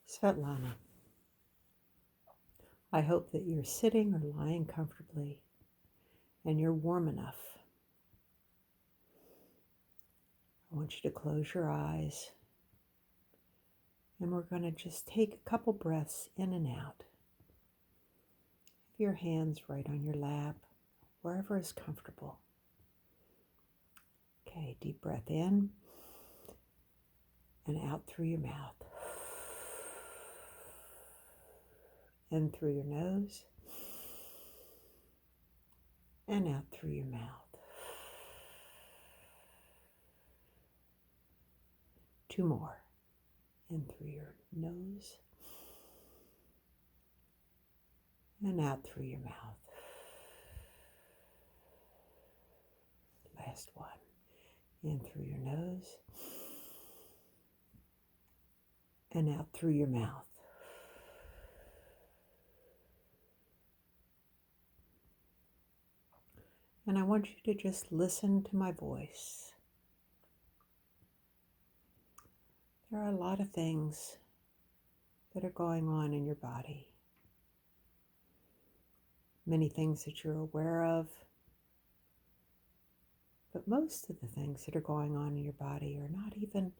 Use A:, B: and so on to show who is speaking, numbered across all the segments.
A: Svetlana, I hope that you're sitting or lying comfortably and you're warm enough. I want you to close your eyes and we're going to just take a couple breaths in and out. Have your hands right on your lap, wherever is comfortable. Okay, deep breath in and out through your mouth. In through your nose and out through your mouth. Two more. In through your nose and out through your mouth. Last one. In through your nose and out through your mouth. And I want you to just listen to my voice. There are a lot of things that are going on in your body. Many things that you're aware of. But most of the things that are going on in your body are not even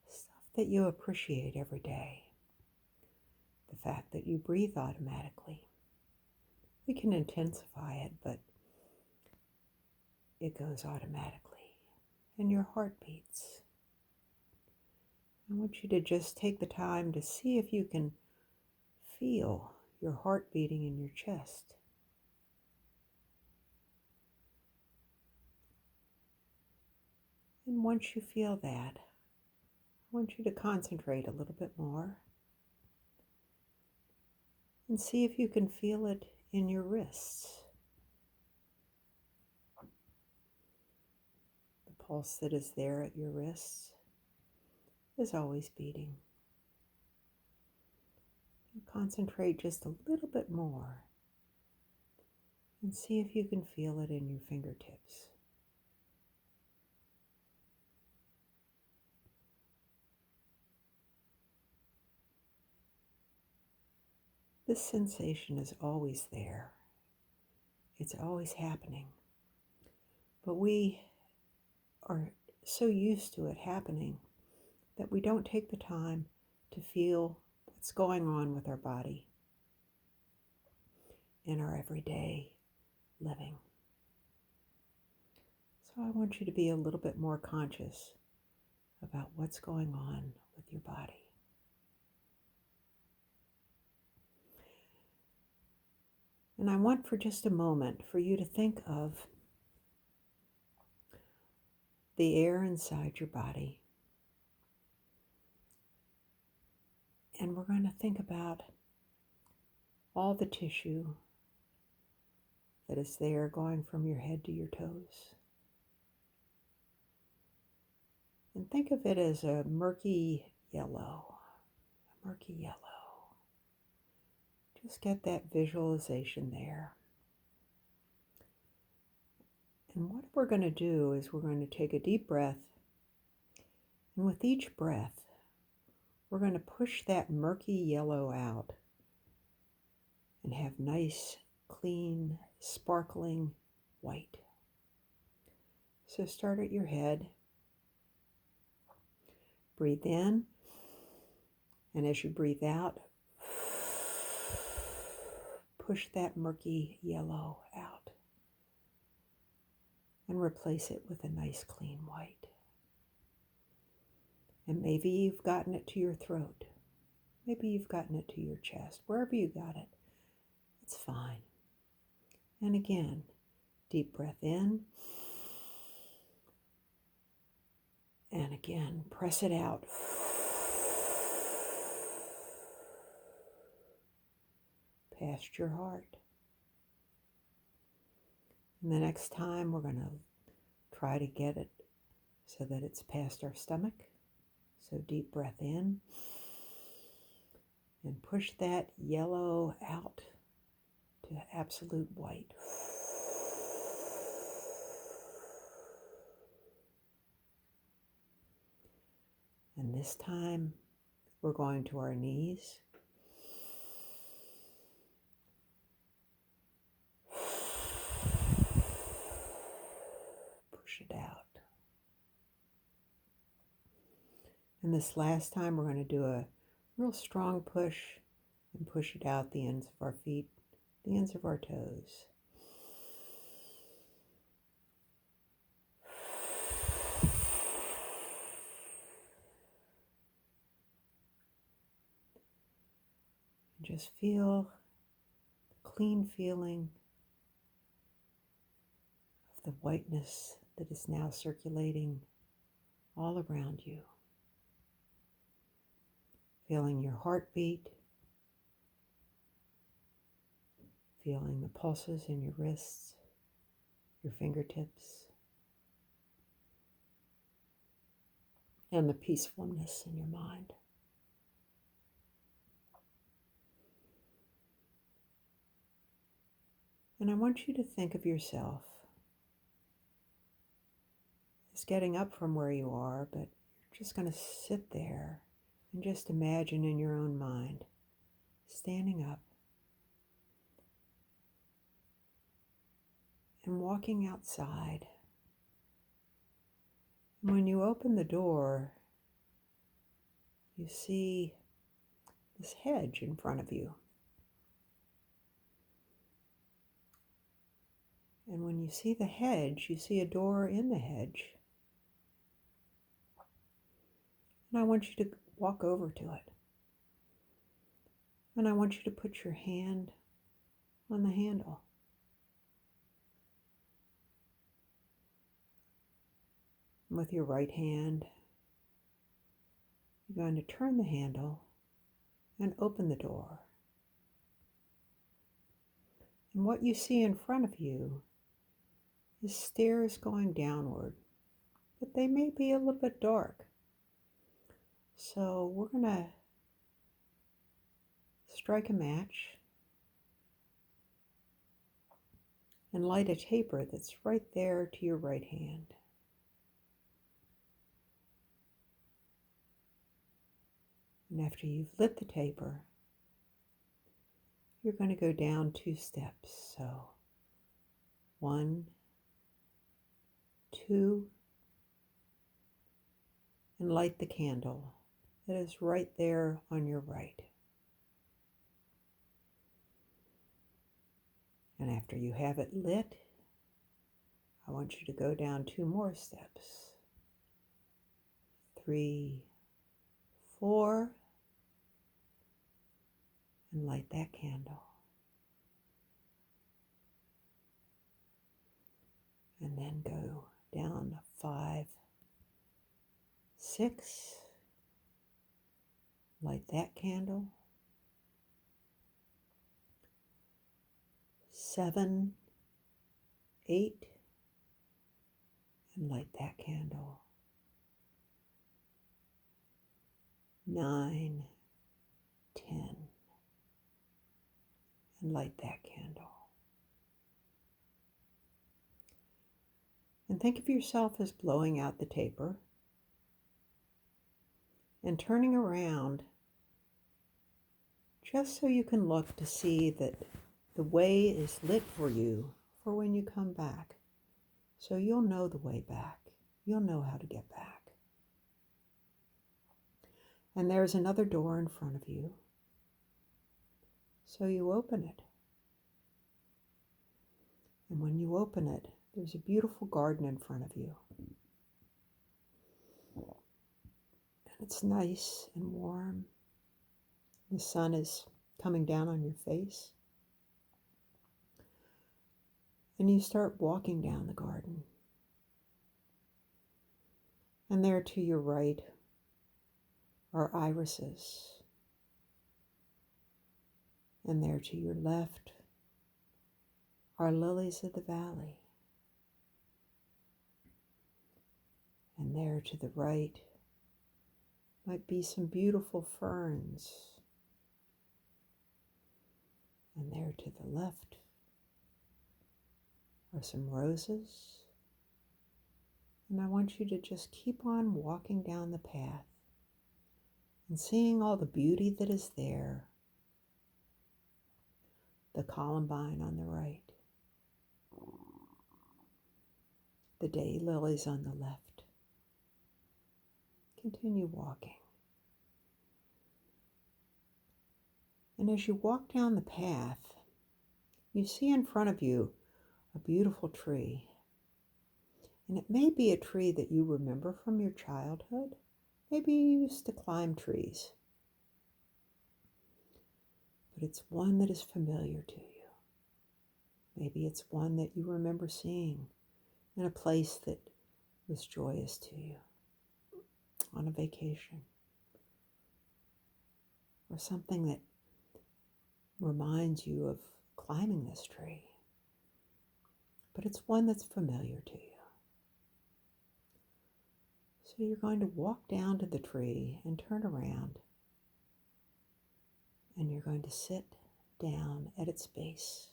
A: stuff that you appreciate every day. The fact that you breathe automatically. We can intensify it, but it goes automatically. And your heart beats. I want you to just take the time to see if you can feel your heart beating in your chest. And once you feel that, I want you to concentrate a little bit more and see if you can feel it in your wrists. The pulse that is there at your wrists is always beating. Concentrate just a little bit more and see if you can feel it in your fingertips. This sensation is always there. It's always happening. But we are so used to it happening that we don't take the time to feel what's going on with our body in our everyday living. So I want you to be a little bit more conscious about what's going on with your body. And I want for just a moment for you to think of the air inside your body. And we're going to think about all the tissue that is there going from your head to your toes. And think of it as a murky yellow. Just get that visualization there. And what we're going to do is we're going to take a deep breath. And with each breath, we're going to push that murky yellow out and have nice, clean, sparkling white. So start at your head. Breathe in. And as you breathe out, push that murky yellow out and replace it with a nice clean white. And maybe you've gotten it to your throat. Maybe you've gotten it to your chest. Wherever you got it, it's fine. And again, deep breath in. And again, press it out. Past your heart. And the next time we're going to try to get it so that it's past our stomach. So deep breath in. And push that yellow out to absolute white. And this time, We're going to our knees. Push it out. And this last time we're going to do a real strong push and push it out the ends of our feet, the ends of our toes. And just feel the clean feeling of the whiteness that is now circulating all around you. Feeling your heartbeat, feeling the pulses in your wrists, your fingertips, and the peacefulness in your mind. And I want you to think of yourself as getting up from where you are, but you're just going to sit there and just imagine in your own mind, standing up and walking outside. And when you open the door, you see this hedge in front of you. And when you see the hedge, you see a door in the hedge. And I want you to walk over to it. And I want you to put your hand on the handle. And with your right hand, you're going to turn the handle and open the door. And what you see in front of you is stairs going downward, but they may be a little bit dark. So we're going to strike a match and light a taper that's right there to your right hand. And after you've lit the taper, you're going to go down 2 steps. So 1, 2, and light the candle that is right there on your right. And after you have it lit, I want you to go down 2 more steps. 3, 4, and light that candle. And then go down 5, 6, light that candle. 7, 8, and light that candle. 9, 10, and light that candle. And think of yourself as blowing out the taper and turning around just so you can look to see that the way is lit for you for when you come back. So you'll know the way back. You'll know how to get back. And there's another door in front of you. So you open it. And when you open it, there's a beautiful garden in front of you. And it's nice and warm. The sun is coming down on your face. And you start walking down the garden. And there to your right are irises. And there to your left are lilies of the valley. And there to the right might be some beautiful ferns. And there to the left are some roses. And I want you to just keep on walking down the path and seeing all the beauty that is there. The columbine on the right, the daylilies on the left. Continue walking. And as you walk down the path, you see in front of you a beautiful tree. And it may be a tree that you remember from your childhood. Maybe you used to climb trees. But it's one that is familiar to you. Maybe it's one that you remember seeing in a place that was joyous to you, on a vacation, or something that reminds you of climbing this tree. But it's one that's familiar to you. So you're going to walk down to the tree and turn around, and you're going to sit down at its base.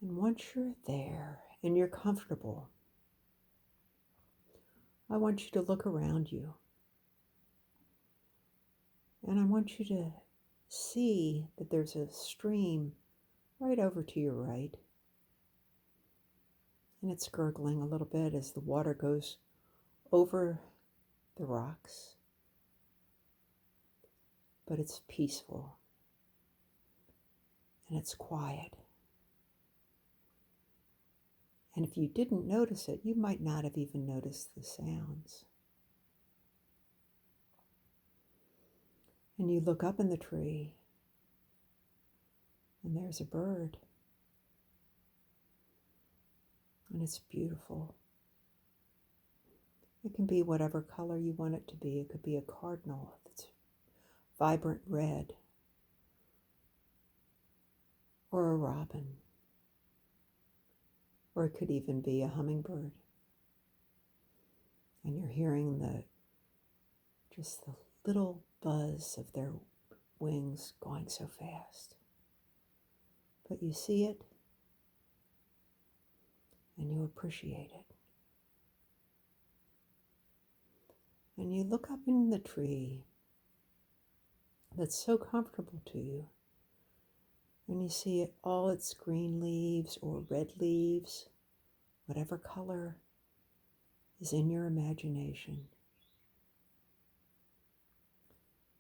A: And once you're there and you're comfortable, I want you to look around you. And I want you to see that there's a stream right over to your right. And it's gurgling a little bit as the water goes over the rocks. But it's peaceful. And it's quiet. And if you didn't notice it, you might not have even noticed the sounds. And you look up in the tree, and there's a bird. And it's beautiful. It can be whatever color you want it to be. It could be a cardinal that's vibrant red, or a robin, or it could even be a hummingbird. And you're hearing just the little buzz of their wings going so fast. But you see it, and you appreciate it. And you look up in the tree that's so comfortable to you, and you see it, all its green leaves or red leaves, whatever color is in your imagination.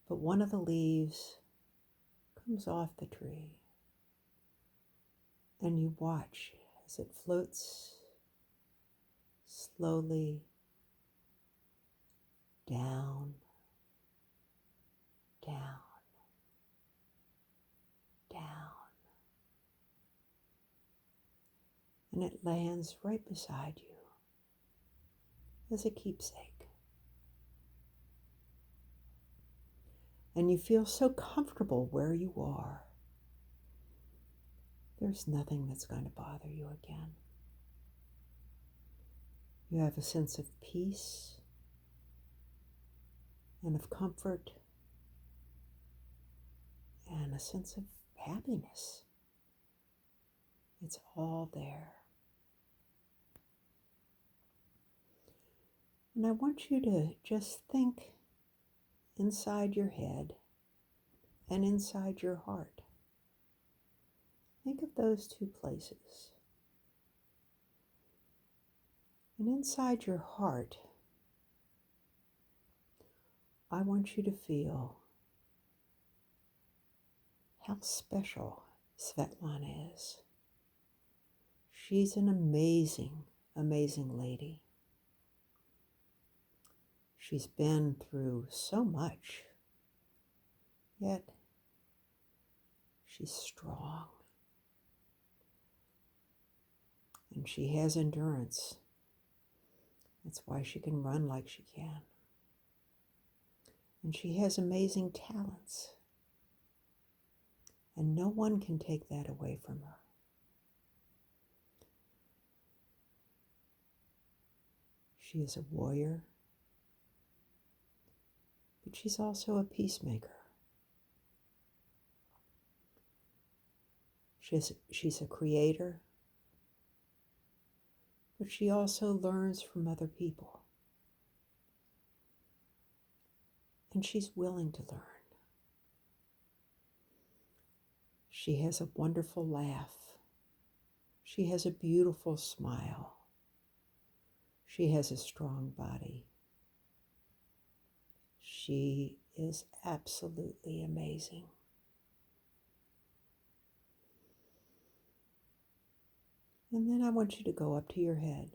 A: But one of the leaves comes off the tree, and you watch as it floats slowly down, down, down. And it lands right beside you as a keepsake. And you feel so comfortable where you are. There's nothing that's going to bother you again. You have a sense of peace and of comfort and a sense of happiness. It's all there. And I want you to just think inside your head and inside your heart. Think of those two places. And inside your heart, I want you to feel how special Svetlana is. She's an amazing, amazing lady. She's been through so much, yet she's strong. And she has endurance. That's why she can run like she can. And she has amazing talents. And no one can take that away from her. She is a warrior, but she's also a peacemaker. She's a creator, but she also learns from other people. And she's willing to learn. She has a wonderful laugh. She has a beautiful smile. She has a strong body. She is absolutely amazing. And then I want you to go up to your head.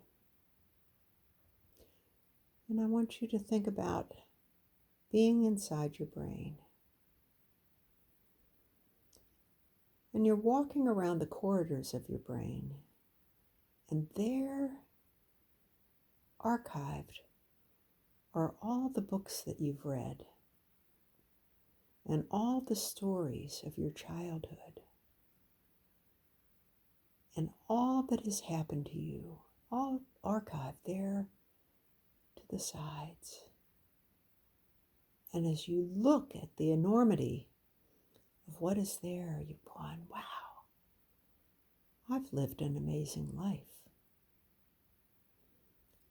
A: And I want you to think about being inside your brain. And you're walking around the corridors of your brain. And there, archived, are all the books that you've read and all the stories of your childhood and all that has happened to you, all archived there to the sides. And as you look at the enormity of what is there, you've gone, wow, I've lived an amazing life.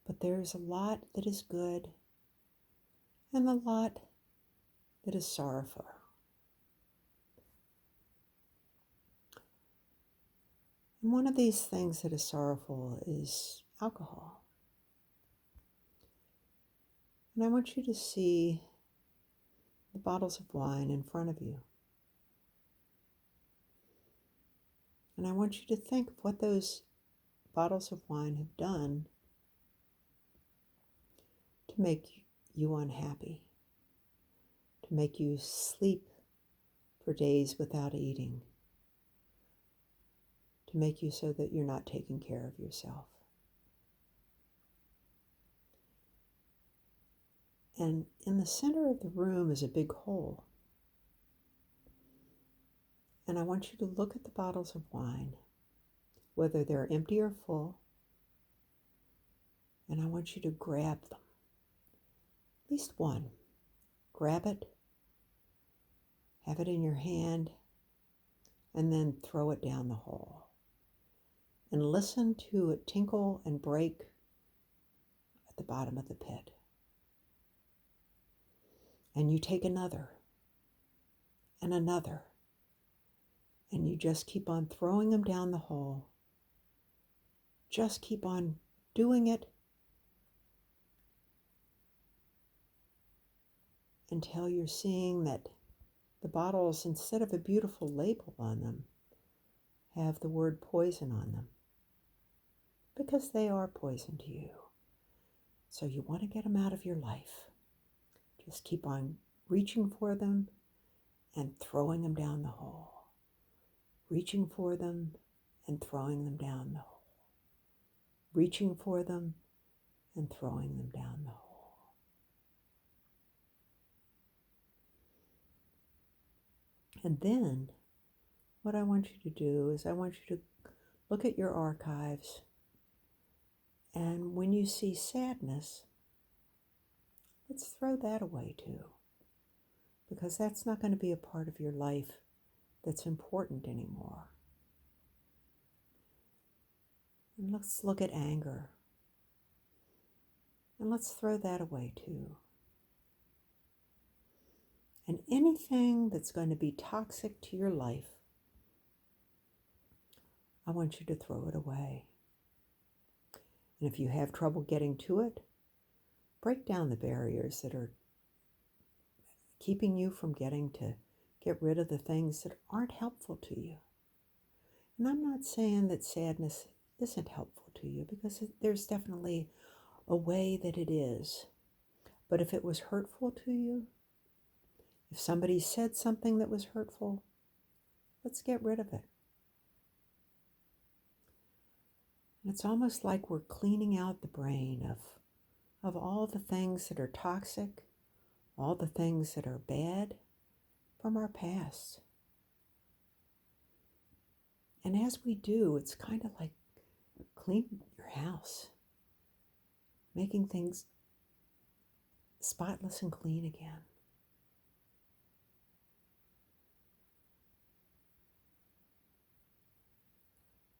A: But there's a lot that is good and a lot that is sorrowful. And one of these things that is sorrowful is alcohol. And I want you to see the bottles of wine in front of you. And I want you to think of what those bottles of wine have done to make you unhappy, to make you sleep for days without eating, to make you so that you're not taking care of yourself. And in the center of the room is a big hole. And I want you to look at the bottles of wine, whether they're empty or full, and I want you to grab them. At least one. Grab it, have it in your hand, and then throw it down the hole. And listen to it tinkle and break at the bottom of the pit. And you take another and another, and you just keep on throwing them down the hole. Just keep on doing it until you're seeing that the bottles, instead of a beautiful label on them, have the word poison on them, because they are poison to you. So you want to get them out of your life. Just keep on reaching for them and throwing them down the hole. Reaching for them and throwing them down the hole. Reaching for them and throwing them down the hole. And then what I want you to do is I want you to look at your archives, and when you see sadness, let's throw that away too, because that's not going to be a part of your life that's important anymore. And let's look at anger, and let's throw that away too. And anything that's going to be toxic to your life, I want you to throw it away. And if you have trouble getting to it, break down the barriers that are keeping you from getting to get rid of the things that aren't helpful to you. And I'm not saying that sadness isn't helpful to you, because there's definitely a way that it is. But if it was hurtful to you, if somebody said something that was hurtful, let's get rid of it. And it's almost like we're cleaning out the brain of all the things that are toxic, all the things that are bad from our past. And as we do, it's kind of like cleaning your house, making things spotless and clean again.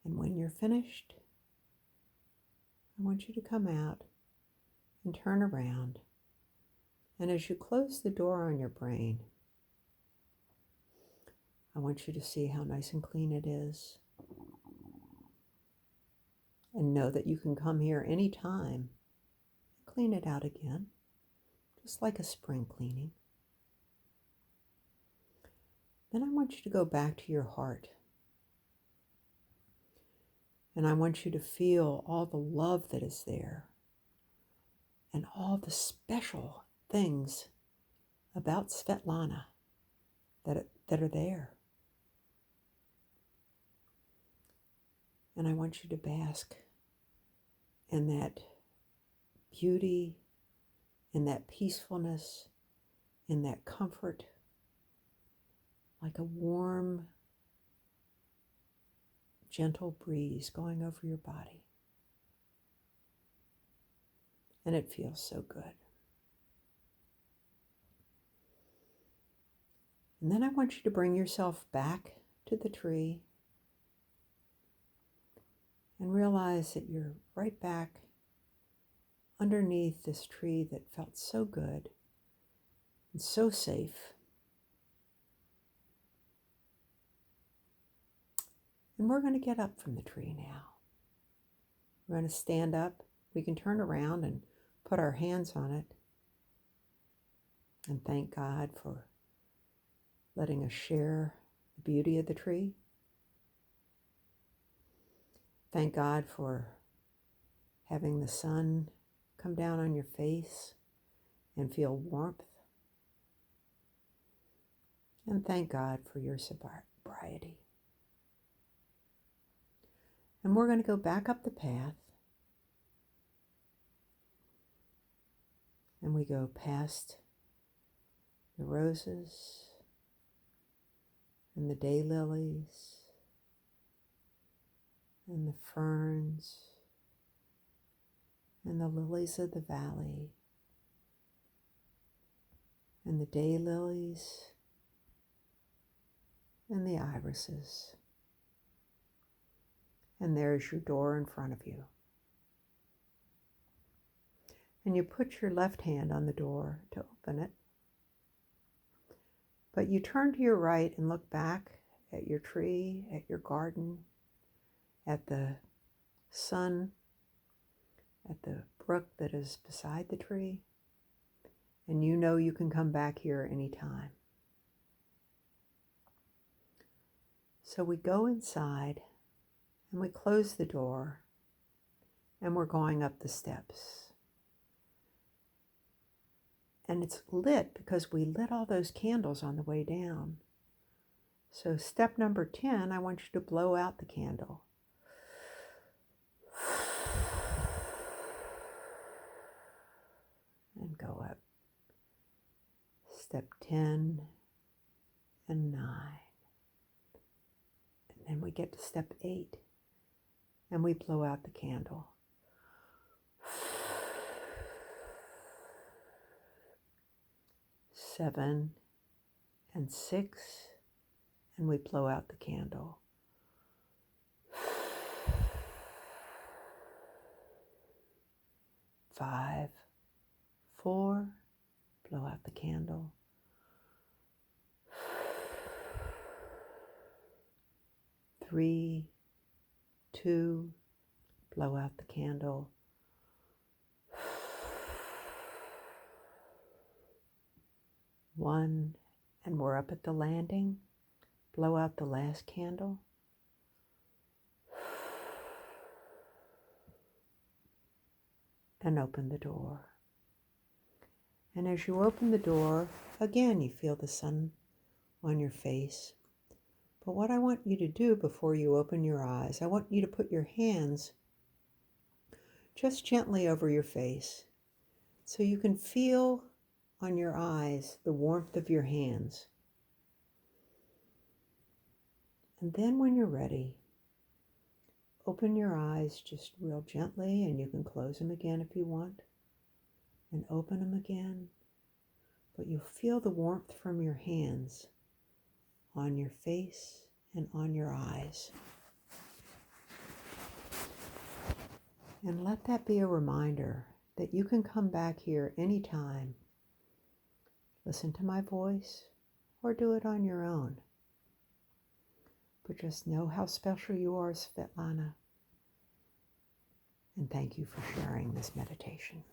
A: And when you're finished, I want you to come out and turn around. And as you close the door on your brain, I want you to see how nice and clean it is. And know that you can come here anytime and clean it out again, just like a spring cleaning. Then I want you to go back to your heart. And I want you to feel all the love that is there and all the special things about Svetlana that are there. And I want you to bask in that beauty, in that peacefulness, in that comfort, like a warm, gentle breeze going over your body. And it feels so good. And then I want you to bring yourself back to the tree and realize that you're right back underneath this tree that felt so good and so safe. And we're going to get up from the tree now. We're going to stand up. We can turn around and put our hands on it and thank God for letting us share the beauty of the tree. Thank God for having the sun come down on your face and feel warmth. And thank God for your sobriety. And we're going to go back up the path. And we go past the roses and the daylilies and the ferns and the lilies of the valley and the daylilies and the irises. And there's your door in front of you. And you put your left hand on the door to open it. But you turn to your right and look back at your tree, at your garden, at the sun, at the brook that is beside the tree. And you know you can come back here anytime. So we go inside and we close the door and we're going up the steps. And it's lit because we lit all those candles on the way down. So step number 10, I want you to blow out the candle. And go up. Step 10 and 9. And then we get to step 8 and we blow out the candle. 7 and 6, and we blow out the candle. 5, 4, blow out the candle. 3, 2, blow out the candle. 1, and we're up at the landing. Blow out the last candle. And open the door. And as you open the door, again you feel the sun on your face. But what I want you to do before you open your eyes, I want you to put your hands just gently over your face so you can feel on your eyes the warmth of your hands. And then when you're ready, open your eyes just real gently, and you can close them again if you want, and open them again. But you'll feel the warmth from your hands on your face and on your eyes. And let that be a reminder that you can come back here anytime, listen to my voice, or do it on your own. But just know how special you are, Svetlana. And thank you for sharing this meditation.